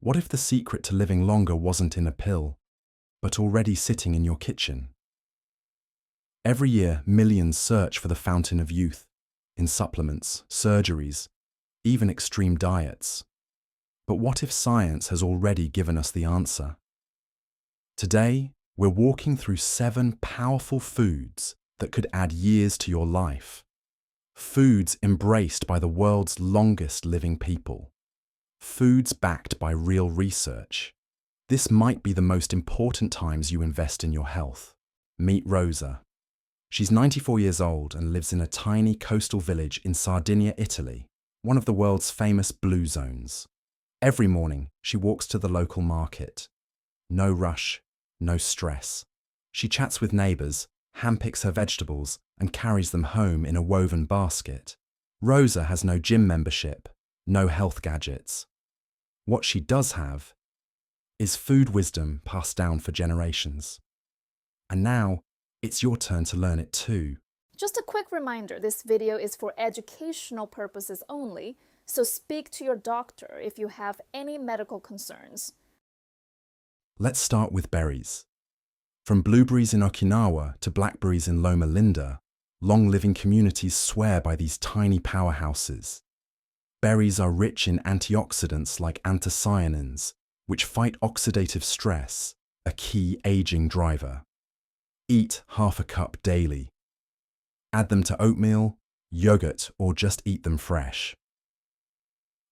What if the secret to living longer wasn't in a pill, but already sitting in your kitchen? Every year, millions search for the fountain of youth, in supplements, surgeries, even extreme diets. But what if science has already given us the answer? Today, we're walking through 7 powerful foods that could add years to your life. Foods embraced by the world's longest living people. Foods backed by real research. This might be the most important times you invest in your health. Meet Rosa. She's 94 years old and lives in a tiny coastal village in Sardinia, Italy, one of the world's famous blue zones. Every morning, she walks to the local market. No rush, no stress. She chats with neighbours, handpicks her vegetables, and carries them home in a woven basket. Rosa has no gym membership, no health gadgets. What she does have is food wisdom passed down for generations. And now, it's your turn to learn it too. Just a quick reminder, this video is for educational purposes only, so speak to your doctor if you have any medical concerns. Let's start with berries. From blueberries in Okinawa to blackberries in Loma Linda, long-living communities swear by these tiny powerhouses. Berries are rich in antioxidants like anthocyanins, which fight oxidative stress, a key aging driver. Eat half a cup daily. Add them to oatmeal, yogurt, or just eat them fresh.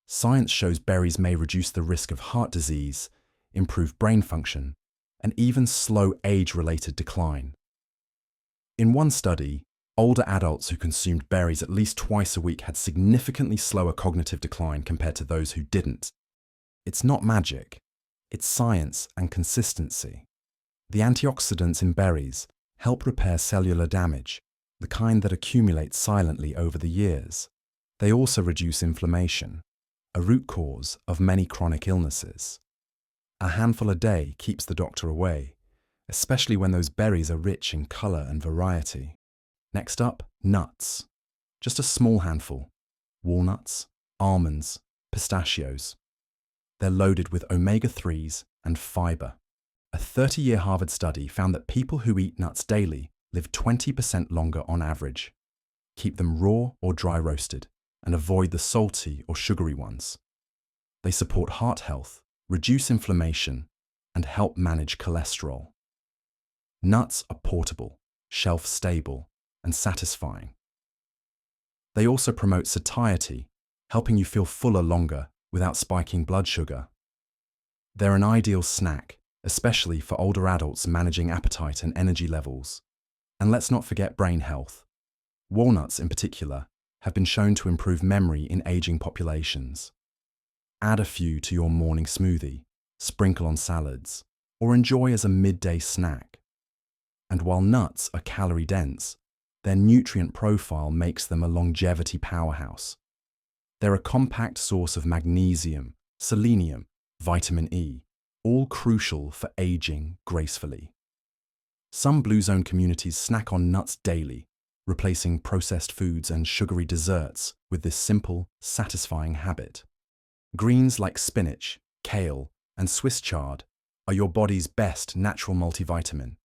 Science shows berries may reduce the risk of heart disease, improve brain function, and even slow age-related decline. In one study, older adults who consumed berries at least twice a week had significantly slower cognitive decline compared to those who didn't. It's not magic, it's science and consistency. The antioxidants in berries help repair cellular damage, the kind that accumulates silently over the years. They also reduce inflammation, a root cause of many chronic illnesses. A handful a day keeps the doctor away, especially when those berries are rich in colour and variety. Next up, nuts. Just a small handful. Walnuts, almonds, pistachios. They're loaded with omega-3s and fibre. A 30-year Harvard study found that people who eat nuts daily live 20% longer on average. Keep them raw or dry roasted, and avoid the salty or sugary ones. They support heart health, reduce inflammation, and help manage cholesterol. Nuts are portable, shelf-stable, and satisfying. They also promote satiety, helping you feel fuller longer without spiking blood sugar. They're an ideal snack, especially for older adults managing appetite and energy levels. And let's not forget brain health. Walnuts, in particular, have been shown to improve memory in aging populations. Add a few to your morning smoothie, sprinkle on salads, or enjoy as a midday snack. And while nuts are calorie-dense, their nutrient profile makes them a longevity powerhouse. They're a compact source of magnesium, selenium, vitamin E, all crucial for aging gracefully. Some Blue Zone communities snack on nuts daily, replacing processed foods and sugary desserts with this simple, satisfying habit. Greens like spinach, kale, and Swiss chard are your body's best natural multivitamin.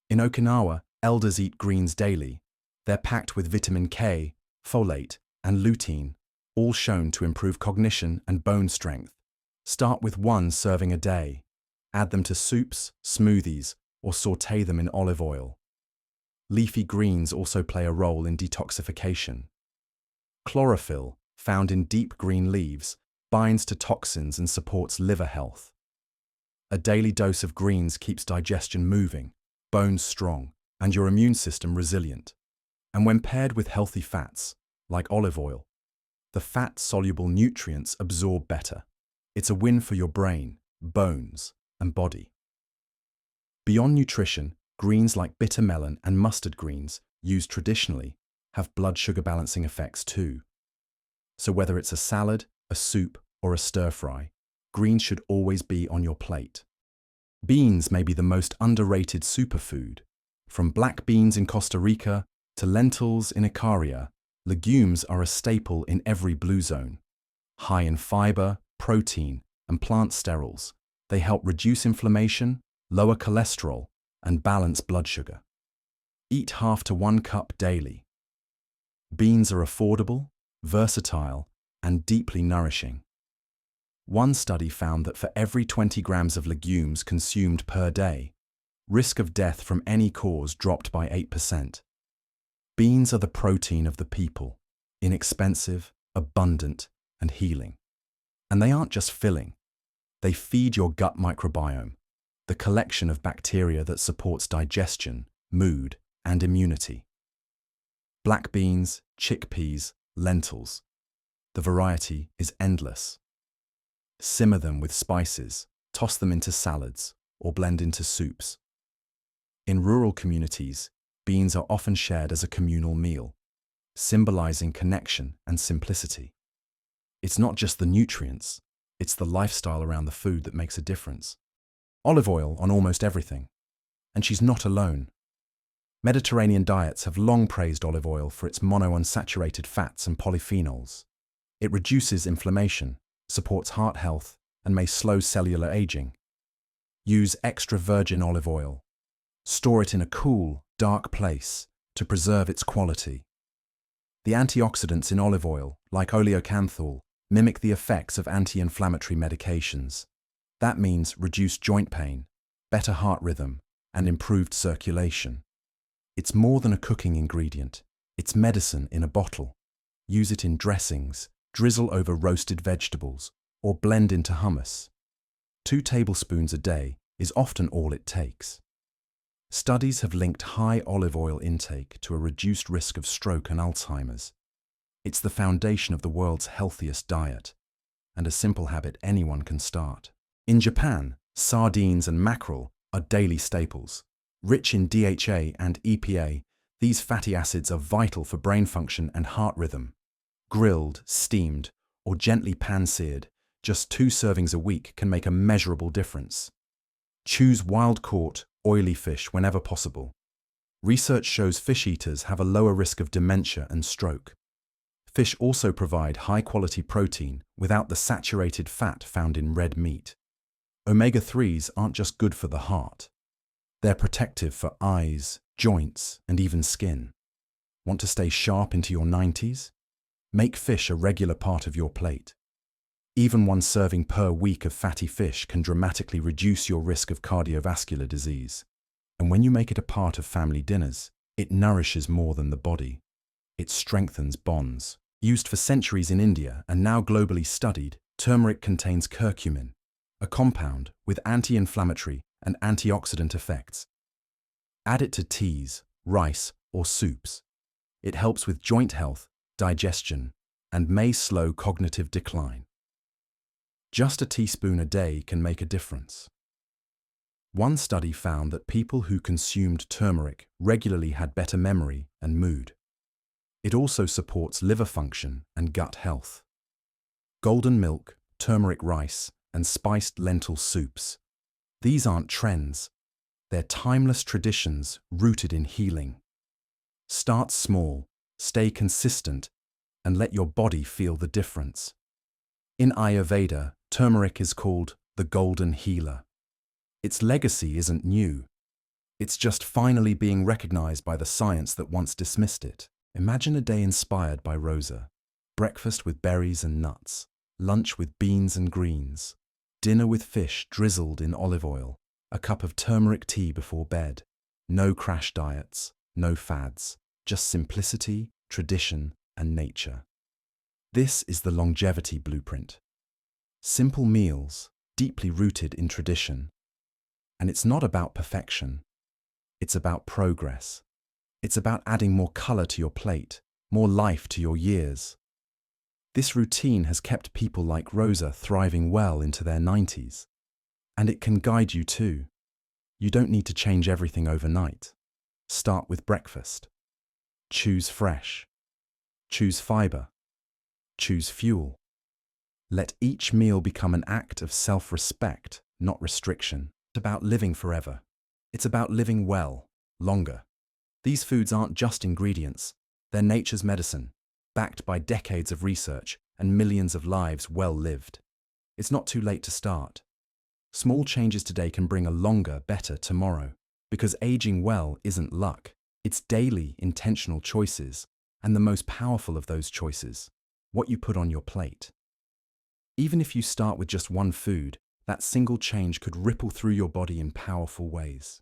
In Okinawa, elders eat greens daily. They're packed with vitamin K, folate, and lutein, all shown to improve cognition and bone strength. Start with 1 serving a day. Add them to soups, smoothies, or sauté them in olive oil. Leafy greens also play a role in detoxification. Chlorophyll, found in deep green leaves, binds to toxins and supports liver health. A daily dose of greens keeps digestion moving, bones strong, and your immune system resilient. And when paired with healthy fats, like olive oil, the fat-soluble nutrients absorb better. It's a win for your brain, bones, and body. Beyond nutrition, greens like bitter melon and mustard greens, used traditionally, have blood sugar balancing effects too. So whether it's a salad, a soup, or a stir-fry, greens should always be on your plate. Beans may be the most underrated superfood. From black beans in Costa Rica to lentils in Icaria, legumes are a staple in every Blue Zone. High in fiber, protein, and plant sterols. They help reduce inflammation, lower cholesterol, and balance blood sugar. Eat half to 1 cup daily. Beans are affordable, versatile, and deeply nourishing. One study found that for every 20 grams of legumes consumed per day, risk of death from any cause dropped by 8%. Beans are the protein of the people, inexpensive, abundant, and healing. And they aren't just filling. They feed your gut microbiome, the collection of bacteria that supports digestion, mood, and immunity. Black beans, chickpeas, lentils. The variety is endless. Simmer them with spices, toss them into salads, or blend into soups. In rural communities, beans are often shared as a communal meal, symbolizing connection and simplicity. It's not just the nutrients, it's the lifestyle around the food that makes a difference. Olive oil on almost everything. And she's not alone. Mediterranean diets have long praised olive oil for its monounsaturated fats and polyphenols. It reduces inflammation, supports heart health, and may slow cellular aging. Use extra virgin olive oil. Store it in a cool, dark place to preserve its quality. The antioxidants in olive oil, like oleocanthal, mimic the effects of anti-inflammatory medications. That means reduced joint pain, better heart rhythm, and improved circulation. It's more than a cooking ingredient. It's medicine in a bottle. Use it in dressings, drizzle over roasted vegetables, or blend into hummus. 2 tablespoons a day is often all it takes. Studies have linked high olive oil intake to a reduced risk of stroke and Alzheimer's. It's the foundation of the world's healthiest diet, and a simple habit anyone can start. In Japan, sardines and mackerel are daily staples. Rich in DHA and EPA, these fatty acids are vital for brain function and heart rhythm. Grilled, steamed, or gently pan-seared, just 2 servings a week can make a measurable difference. Choose wild-caught, oily fish whenever possible. Research shows fish eaters have a lower risk of dementia and stroke. Fish also provide high-quality protein without the saturated fat found in red meat. Omega-3s aren't just good for the heart. They're protective for eyes, joints, and even skin. Want to stay sharp into your 90s? Make fish a regular part of your plate. Even 1 serving per week of fatty fish can dramatically reduce your risk of cardiovascular disease. And when you make it a part of family dinners, it nourishes more than the body. It strengthens bonds. Used for centuries in India and now globally studied, turmeric contains curcumin, a compound with anti-inflammatory and antioxidant effects. Add it to teas, rice, or soups. It helps with joint health, digestion, and may slow cognitive decline. Just a teaspoon a day can make a difference. One study found that people who consumed turmeric regularly had better memory and mood. It also supports liver function and gut health. Golden milk, turmeric rice, and spiced lentil soups. These aren't trends. They're timeless traditions rooted in healing. Start small, stay consistent, and let your body feel the difference. In Ayurveda, turmeric is called the golden healer. Its legacy isn't new. It's just finally being recognized by the science that once dismissed it. Imagine a day inspired by Rosa. Breakfast with berries and nuts, lunch with beans and greens, dinner with fish drizzled in olive oil, a cup of turmeric tea before bed. No crash diets, no fads, just simplicity, tradition, and nature. This is the longevity blueprint. Simple meals, deeply rooted in tradition. And it's not about perfection. It's about progress. It's about adding more color to your plate, more life to your years. This routine has kept people like Rosa thriving well into their 90s. And it can guide you too. You don't need to change everything overnight. Start with breakfast. Choose fresh. Choose fiber. Choose fuel. Let each meal become an act of self-respect, not restriction. It's about living forever. It's about living well, longer. These foods aren't just ingredients. They're nature's medicine, backed by decades of research and millions of lives well lived. It's not too late to start. Small changes today can bring a longer, better tomorrow. Because aging well isn't luck. It's daily, intentional choices. And the most powerful of those choices, what you put on your plate. Even if you start with just one food, that single change could ripple through your body in powerful ways.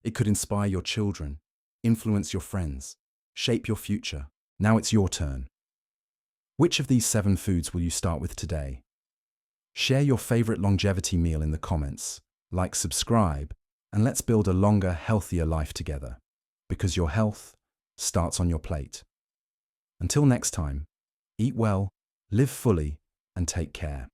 It could inspire your children, influence your friends, shape your future. Now it's your turn. Which of these 7 foods will you start with today? Share your favorite longevity meal in the comments, like, subscribe, and let's build a longer, healthier life together. Because your health starts on your plate. Until next time, eat well, live fully, and take care.